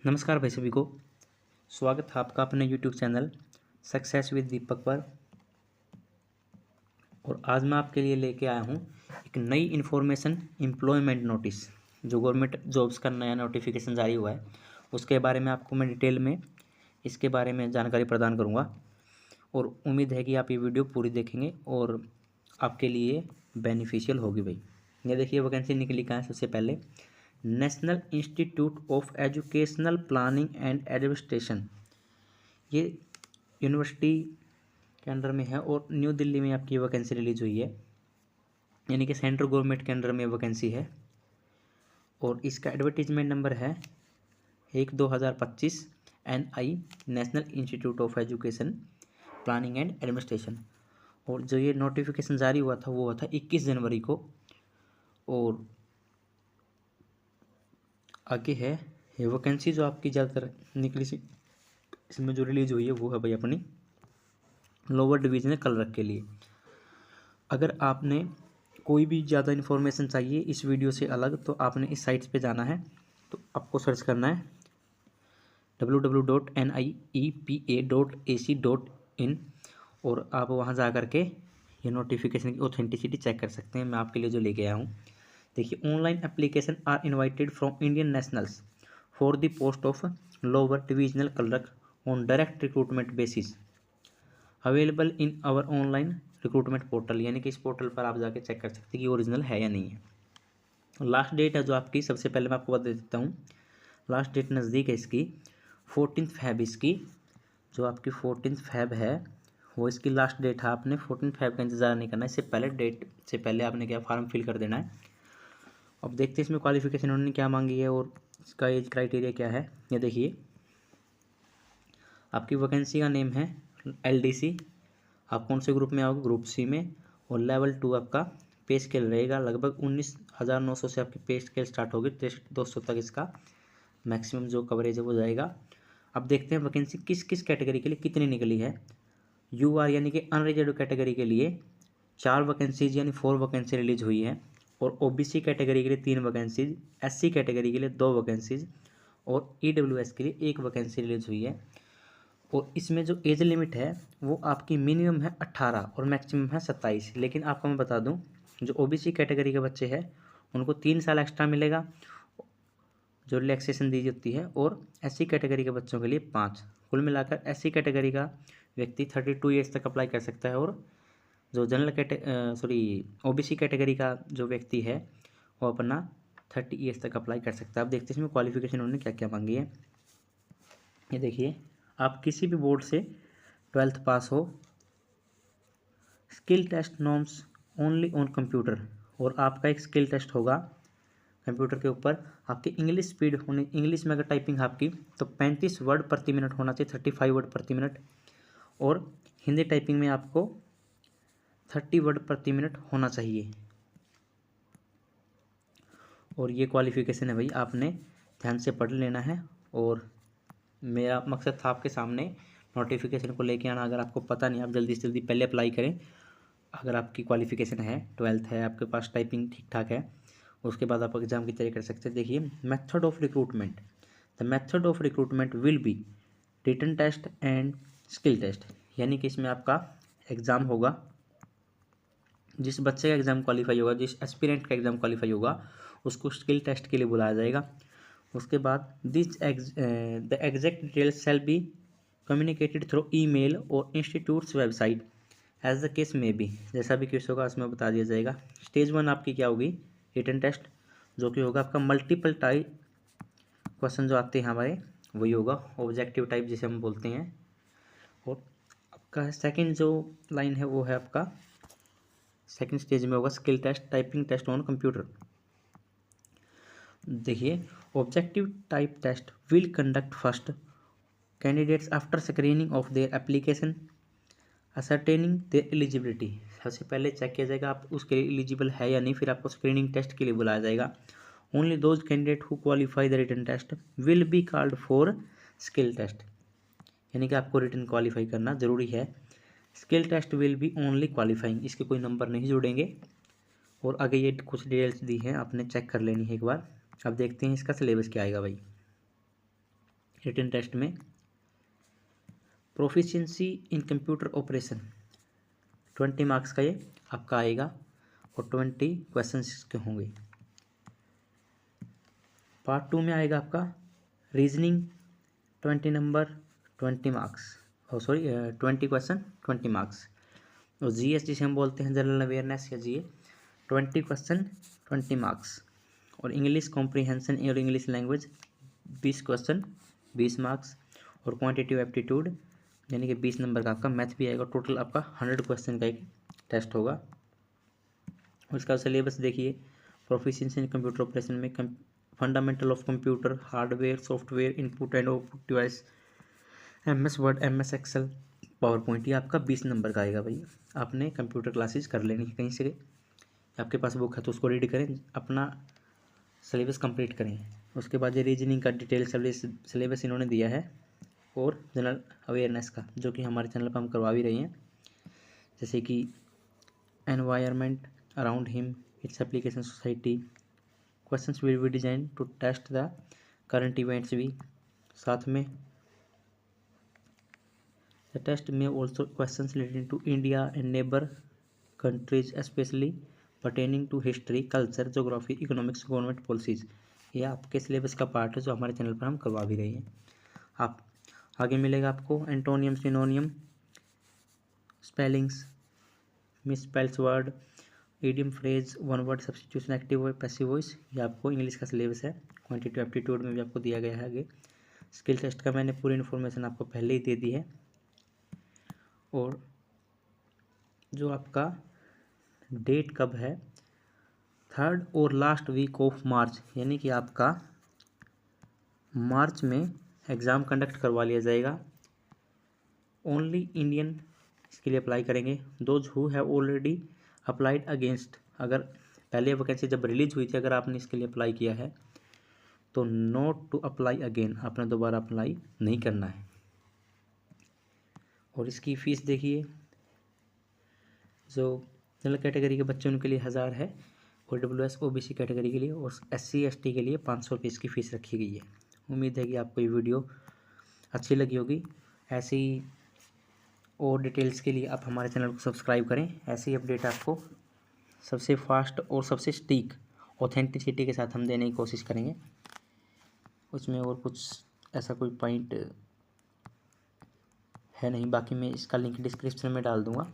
नमस्कार भाई सभी को। स्वागत है आपका अपने यूट्यूब चैनल सक्सेस विद दीपक पर। और आज मैं आपके लिए लेके आया हूँ एक नई इन्फॉर्मेशन एम्प्लॉयमेंट नोटिस। जो गवर्नमेंट जॉब्स का नया नोटिफिकेशन जारी हुआ है उसके बारे में आपको मैं डिटेल में इसके बारे में जानकारी प्रदान करूँगा। और उम्मीद है कि आप ये वीडियो पूरी देखेंगे और आपके लिए बेनिफिशियल होगी भाई। ये देखिए वैकेंसी निकली कहाँ है। सबसे पहले national institute of educational planning and administration, ये यूनिवर्सिटी के अंडर में है और न्यू दिल्ली में आपकी वैकेंसी रिलीज हुई है, यानी कि सेंट्रल गवर्नमेंट के अंडर में वैकेंसी है। और इसका एडवर्टीजमेंट नंबर है 1/2025 NI national institute of education planning and administration. और जो ये नोटिफिकेशन जारी हुआ था वो हुआ था 21 जनवरी को। और आगे है ये वैकेंसी जो आपकी ज़्यादातर निकली सी इसमें जो रिलीज हुई है वो है भाई अपनी लोअर डिवीजनल क्लर्क के लिए। अगर आपने कोई भी ज़्यादा इन्फॉर्मेशन चाहिए इस वीडियो से अलग तो आपने इस साइट्स पे जाना है। तो आपको सर्च करना है www.niepa.ac.in और आप वहाँ जा कर के ये नोटिफिकेशन की ऑथेंटिसिटी चेक कर सकते हैं। मैं आपके लिए जो लेके आया हूँ, देखिए online application are invited from Indian nationals for the post of lower divisional clerk on direct recruitment basis available in our online recruitment portal. यानी कि इस पोर्टल पर आप जाके चेक कर सकते हैं कि ओरिजिनल है या नहीं है। लास्ट डेट है जो आपकी, सबसे पहले मैं आपको बता देता हूँ, लास्ट डेट नज़दीक है इसकी 14 Feb। इसकी जो आपकी 14 Feb है वो इसकी लास्ट डेट है। आपने 14 Feb का इंतज़ार नहीं करना है, इससे पहले डेट से पहले आपने क्या फॉर्म फिल कर देना है। अब देखते हैं इसमें क्वालिफिकेशन उन्होंने क्या मांगी है और इसका एज क्राइटेरिया क्या है। ये देखिए आपकी वैकेंसी का नेम है LDC। आप कौन से ग्रुप में आओगे? ग्रुप C में। और लेवल 2 आपका पे स्केल रहेगा, लगभग 19,900 से आपकी पे स्केल स्टार्ट होगी, 63,200 तक इसका मैक्सिमम जो कवरेज है वो जाएगा। अब देखते हैं वैकेंसी किस किस कैटेगरी के लिए कितनी निकली है। UR यानी कि अनरिजर्व कैटेगरी के लिए 4 वैकेंसीज यानी 4 वैकेंसी रिलीज हुई है। और OBC कैटेगरी के लिए 3 वैकेंसीज, SC कैटेगरी के लिए 2 वैकेंसीज और EWS के लिए 1 वैकेंसी रिलीज हुई है। और इसमें जो एज लिमिट है वो आपकी मिनिमम है 18 और मैक्सिमम है 27। लेकिन आपको मैं बता दूं जो OBC कैटेगरी के बच्चे हैं उनको 3 साल एक्स्ट्रा मिलेगा जो रिलैक्सेशन दी जाती है, और SC कैटेगरी के बच्चों के लिए 5। कुल मिलाकर SC कैटेगरी का व्यक्ति 32 ईयर्स तक अप्लाई कर सकता है और जो OBC कैटेगरी का जो व्यक्ति है वो अपना 30 ईयर्स तक अप्लाई कर सकता है। अब देखते हैं इसमें क्वालिफिकेशन उन्होंने क्या क्या मांगी है। ये देखिए आप किसी भी बोर्ड से 12th पास हो, skill test norms only on computer, और आपका एक स्किल टेस्ट होगा कंप्यूटर के ऊपर। आपकी इंग्लिश स्पीड होनी, इंग्लिश में अगर टाइपिंग आपकी तो 35 वर्ड प्रति मिनट होना चाहिए, 35 वर्ड प्रति मिनट। और हिंदी टाइपिंग में आपको 30 वर्ड प्रति मिनट होना चाहिए। और ये क्वालिफिकेशन है भाई, आपने ध्यान से पढ़ लेना है। और मेरा मकसद था आपके सामने नोटिफिकेशन को लेके आना। अगर आपको पता नहीं, आप जल्दी से जल्दी पहले अप्लाई करें। अगर आपकी क्वालिफिकेशन है 12th है, आपके पास टाइपिंग ठीक ठाक है, उसके बाद आप एग्ज़ाम की तैयारी कर सकते हैं। देखिए method of recruitment, the method of recruitment will be written test and skill test. यानी कि इसमें आपका एग्ज़ाम होगा, जिस बच्चे का एग्ज़ाम क्वालिफाई होगा, जिस एस्पिरेंट का एग्ज़ाम क्वालिफाई होगा उसको स्किल टेस्ट के लिए बुलाया जाएगा। उसके बाद the exact details shall be communicated through email और institute's website as the case may be. जैसा भी केस होगा उसमें बता दिया जाएगा। स्टेज 1 आपकी क्या होगी? रिटन टेस्ट, जो कि होगा आपका मल्टीपल टाइप क्वेश्चन जो आते हैं हमारे वही होगा, ऑब्जेक्टिव टाइप जिसे हम बोलते हैं। और आपका सेकंड जो लाइन है वो है आपका सेकंड स्टेज में होगा skill test, typing test on computer. देखिए objective type test will conduct first candidates after screening of their application ascertaining their eligibility. सबसे पहले चेक किया जाएगा आप उसके लिए एलिजिबल है या नहीं, फिर आपको स्क्रीनिंग टेस्ट के लिए बुलाया जाएगा। Only those candidate who qualify the written test will be called for skill test. यानी कि आपको रिटन क्वालिफाई करना ज़रूरी है। Skill test will be only qualifying, इसके कोई नंबर नहीं जुड़ेंगे। और आगे ये कुछ डिटेल्स दी हैं, आपने चेक कर लेनी है एक बार। अब देखते हैं इसका सिलेबस क्या आएगा भाई। रिटन टेस्ट में। Proficiency in computer operation 20 marks का ये आपका आएगा और 20 क्वेश्चन इसके होंगे। पार्ट 2 में आएगा आपका reasoning 20 number 20 marks, 20 question 20 marks. और जीएस जिसे हम बोलते हैं जनरल अवेयरनेस या जीए 20 क्वेश्चन 20 मार्क्स। और इंग्लिश कॉम्प्रीहेंशन और इंग्लिश लैंग्वेज 20 क्वेश्चन 20 मार्क्स। और क्वांटिटेटिव एप्टीट्यूड यानी कि 20 नंबर का आपका मैथ भी आएगा। टोटल आपका 100 क्वेश्चन का एक टेस्ट होगा। और इसका सिलेबस देखिए, प्रोफिशिएंसी इन कंप्यूटर ऑपरेशन में fundamental of computer, hardware, software, input and output device, MS word, MS excel, PowerPoint, ये आपका 20 नंबर का आएगा। भाई आपने कंप्यूटर क्लासेस कर लेनी है कहीं से, आपके पास बुक है तो उसको रीड करें, अपना सिलेबस कंप्लीट करें। उसके बाद ये रीजनिंग का डिटेल सिलेबस इन्होंने दिया है और जनरल अवेयरनेस का, जो कि हमारे चैनल पर हम करवा भी रहे हैं, जैसे कि environment around him, it's application, society. Questions will be design to test the current events भी साथ में। द टेस्ट में also questions related to India and neighbour countries specially pertaining to history, culture, geography, economics, government policies. ये आपके syllabus का part है जो हमारे चैनल पर हम करवा भी रहे हैं। आप आगे मिलेगा आपको antonym, synonym, spellings, misspells word, idiom, phrase, one word substitution, active voice, passive voice, ये आपको इंग्लिश का सिलेबस है। क्वांटिटेटिव एप्टीट्यूड में भी आपको दिया गया है आगे। स्किल टेस्ट का मैंने पूरी इन्फॉर्मेशन आपको पहले ही दे दी है। और जो आपका डेट कब है, 3rd और लास्ट वीक ऑफ मार्च, यानी कि आपका मार्च में एग्ज़ाम कंडक्ट करवा लिया जाएगा। ओनली इंडियन इसके लिए अप्लाई करेंगे। Those who have already applied against, अगर पहले वैकेंसी जब रिलीज हुई थी अगर आपने इसके लिए अप्लाई किया है तो नॉट टू अप्लाई अगेन, आपने दोबारा अप्लाई नहीं करना है। और इसकी फ़ीस देखिए, जो जनरल कैटेगरी के बच्चे उनके लिए 1000 है और WS OBC कैटेगरी के लिए और SC ST के लिए 500 रुपये इसकी फ़ीस रखी गई है। उम्मीद है कि आपको ये वीडियो अच्छी लगी होगी। ऐसी और डिटेल्स के लिए आप हमारे चैनल को सब्सक्राइब करें। ऐसी अपडेट आपको सबसे फास्ट और सबसे सटीक ऑथेंटिसिटी के साथ हम देने की कोशिश करेंगे। उसमें और कुछ ऐसा कोई पॉइंट है नहीं, बाकी मैं इसका लिंक डिस्क्रिप्शन में डाल दूँगा।